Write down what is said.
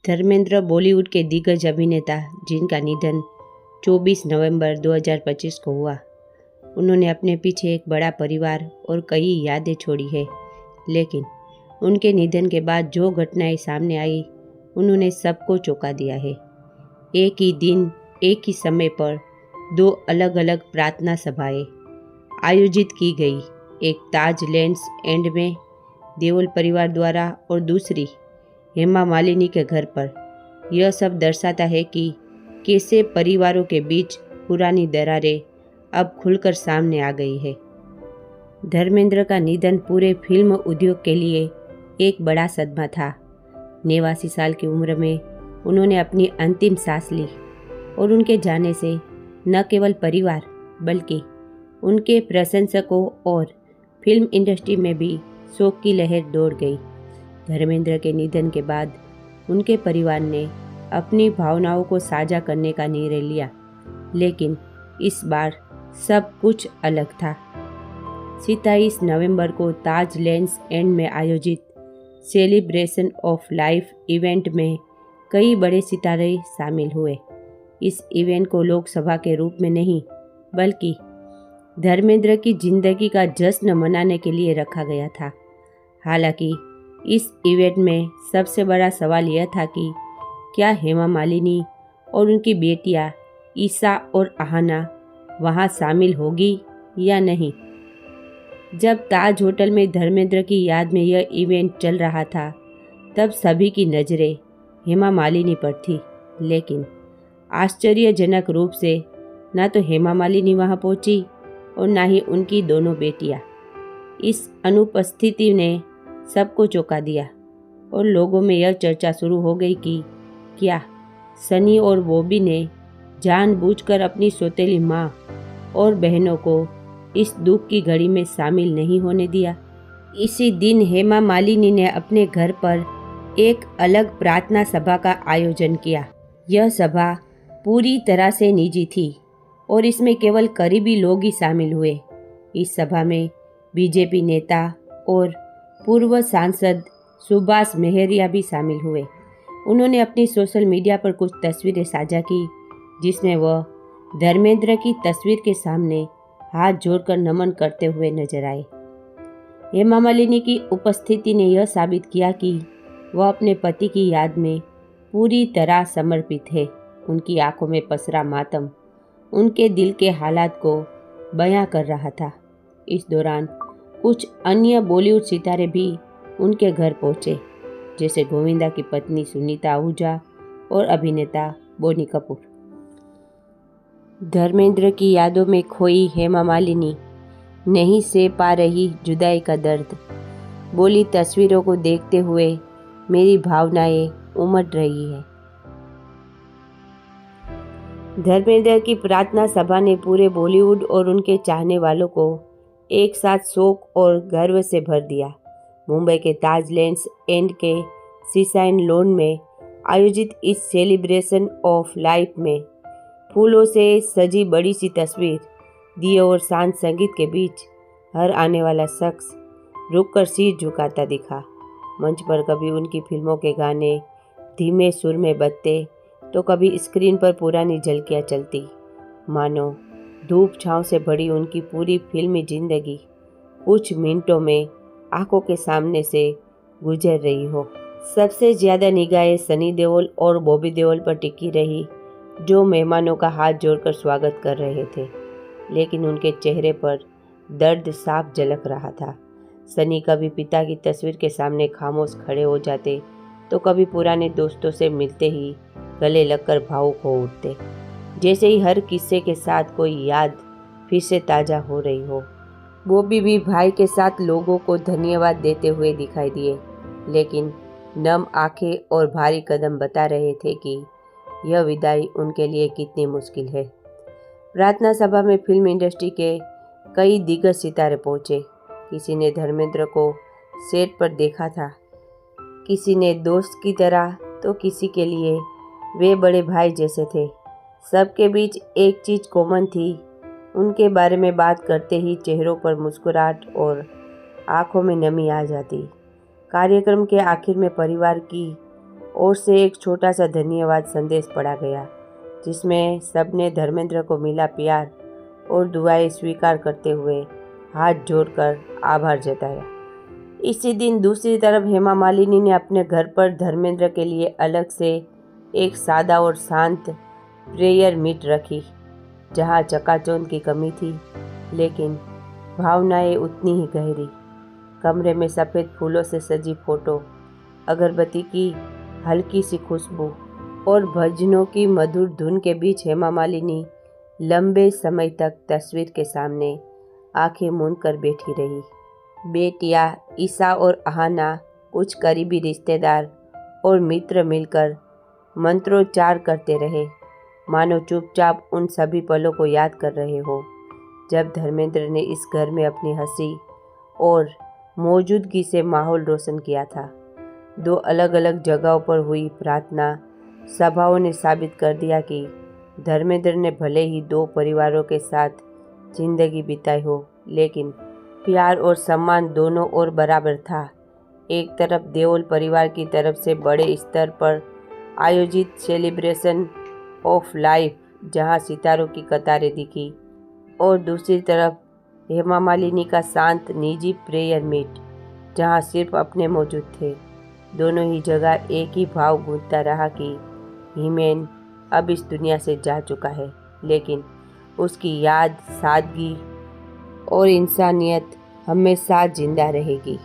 धर्मेंद्र बॉलीवुड के दिग्गज अभिनेता जिनका निधन 24 नवंबर 2025 को हुआ। उन्होंने अपने पीछे एक बड़ा परिवार और कई यादें छोड़ी है, लेकिन उनके निधन के बाद जो घटनाएं सामने आई उन्होंने सबको चौंका दिया है। एक ही दिन एक ही समय पर दो अलग अलग प्रार्थना सभाएं आयोजित की गई, एक ताज लैंड्स एंड में देओल परिवार द्वारा और दूसरी हेमा मालिनी के घर पर। यह सब दर्शाता है कि कैसे परिवारों के बीच पुरानी दरारें अब खुलकर सामने आ गई है। धर्मेंद्र का निधन पूरे फिल्म उद्योग के लिए एक बड़ा सदमा था। 89 साल की उम्र में उन्होंने अपनी अंतिम सांस ली और उनके जाने से न केवल परिवार बल्कि उनके प्रशंसकों और फिल्म इंडस्ट्री में भी शोक की लहर दौड़ गई। धर्मेंद्र के निधन के बाद उनके परिवार ने अपनी भावनाओं को साझा करने का निर्णय लिया, लेकिन इस बार सब कुछ अलग था। 27 नवंबर को ताज लैंड्स एंड में आयोजित सेलिब्रेशन ऑफ लाइफ इवेंट में कई बड़े सितारे शामिल हुए। इस इवेंट को लोकसभा के रूप में नहीं बल्कि धर्मेंद्र की जिंदगी का जश्न मनाने के लिए रखा गया था। हालांकि इस इवेंट में सबसे बड़ा सवाल यह था कि क्या हेमा मालिनी और उनकी बेटियां ईशा और आहाना वहां शामिल होगी या नहीं। जब ताज होटल में धर्मेंद्र की याद में यह इवेंट चल रहा था, तब सभी की नज़रें हेमा मालिनी पर थी, लेकिन आश्चर्यजनक रूप से न तो हेमा मालिनी वहां पहुंची और न ही उनकी दोनों बेटियां। इस अनुपस्थिति ने सबको चौंका दिया और लोगों में यह चर्चा शुरू हो गई कि क्या सनी और बॉबी ने जानबूझकर अपनी सौतेली माँ और बहनों को इस दुख की घड़ी में शामिल नहीं होने दिया। इसी दिन हेमा मालिनी ने अपने घर पर एक अलग प्रार्थना सभा का आयोजन किया। यह सभा पूरी तरह से निजी थी और इसमें केवल करीबी लोग ही शामिल हुए। इस सभा में बीजेपी नेता और पूर्व सांसद सुभाष मेहरिया भी शामिल हुए। उन्होंने अपनी सोशल मीडिया पर कुछ तस्वीरें साझा की, जिसमें वह धर्मेंद्र की तस्वीर के सामने हाथ जोड़कर नमन करते हुए नजर आए। हेमा मालिनी की उपस्थिति ने यह साबित किया कि वह अपने पति की याद में पूरी तरह समर्पित है। उनकी आंखों में पसरा मातम उनके दिल के हालात को बयां कर रहा था। इस दौरान कुछ अन्य बॉलीवुड सितारे भी उनके घर पहुंचे, जैसे गोविंदा की पत्नी सुनीता आहूजा और अभिनेता बोनी कपूर। धर्मेंद्र की यादों में खोई हेमा मालिनी नहीं सह पा रही जुदाई का दर्द, बोली तस्वीरों को देखते हुए मेरी भावनाएं उमड़ रही है। धर्मेंद्र की प्रार्थना सभा ने पूरे बॉलीवुड और उनके चाहने वालों को एक साथ शोक और गर्व से भर दिया। मुंबई के ताज लैंड्स एंड के सीसाइन लॉन में आयोजित इस सेलिब्रेशन ऑफ लाइफ में फूलों से सजी बड़ी सी तस्वीर, दिए और शांत संगीत के बीच हर आने वाला शख्स रुककर सिर झुकाता दिखा। मंच पर कभी उनकी फिल्मों के गाने धीमे सुर में बजते तो कभी स्क्रीन पर पुरानी झलकियाँ चलती, मानो धूप छांव से भरी उनकी पूरी फिल्मी जिंदगी कुछ मिनटों में आंखों के सामने से गुजर रही हो। सबसे ज्यादा निगाहें सनी देओल और बॉबी देओल पर टिकी रही, जो मेहमानों का हाथ जोड़कर स्वागत कर रहे थे, लेकिन उनके चेहरे पर दर्द साफ झलक रहा था। सनी कभी पिता की तस्वीर के सामने खामोश खड़े हो जाते तो कभी पुराने दोस्तों से मिलते ही गले लगकर भावुक हो उठते, जैसे ही हर किस्से के साथ कोई याद फिर से ताज़ा हो रही हो। बॉबी भी भाई के साथ लोगों को धन्यवाद देते हुए दिखाई दिए, लेकिन नम आंखें और भारी कदम बता रहे थे कि यह विदाई उनके लिए कितनी मुश्किल है। प्रार्थना सभा में फिल्म इंडस्ट्री के कई दिग्गज सितारे पहुंचे। किसी ने धर्मेंद्र को सेट पर देखा था, किसी ने दोस्त की तरह तो किसी के लिए वे बड़े भाई जैसे थे। सबके बीच एक चीज़ कॉमन थी, उनके बारे में बात करते ही चेहरों पर मुस्कुराहट और आंखों में नमी आ जाती। कार्यक्रम के आखिर में परिवार की ओर से एक छोटा सा धन्यवाद संदेश पढ़ा गया, जिसमें सबने धर्मेंद्र को मिला प्यार और दुआएं स्वीकार करते हुए हाथ जोड़कर आभार जताया। इसी दिन दूसरी तरफ हेमा मालिनी ने अपने घर पर धर्मेंद्र के लिए अलग से एक सादा और शांत प्रेयर मीट रखी, जहां चकाचौंध की कमी थी, लेकिन भावनाएं उतनी ही गहरी। कमरे में सफ़ेद फूलों से सजी फोटो, अगरबत्ती की हल्की सी खुशबू और भजनों की मधुर धुन के बीच हेमा मालिनी लंबे समय तक तस्वीर के सामने आंखें मूंद कर बैठी रही। बेटियां ईशा और अहाना, कुछ करीबी रिश्तेदार और मित्र मिलकर मंत्रोच्चार करते रहे, मानो चुपचाप उन सभी पलों को याद कर रहे हो जब धर्मेंद्र ने इस घर में अपनी हंसी और मौजूदगी से माहौल रोशन किया था। दो अलग अलग जगहों पर हुई प्रार्थना सभाओं ने साबित कर दिया कि धर्मेंद्र ने भले ही दो परिवारों के साथ जिंदगी बिताई हो, लेकिन प्यार और सम्मान दोनों ओर बराबर था। एक तरफ देओल परिवार की तरफ से बड़े स्तर पर आयोजित सेलिब्रेशन ऑफ लाइफ, जहां सितारों की कतारें दिखी, और दूसरी तरफ हेमा मालिनी का शांत निजी प्रेयर मीट, जहां सिर्फ अपने मौजूद थे। दोनों ही जगह एक ही भाव गूंजता रहा कि हीमेन अब इस दुनिया से जा चुका है, लेकिन उसकी याद, सादगी और इंसानियत हमेशा जिंदा रहेगी।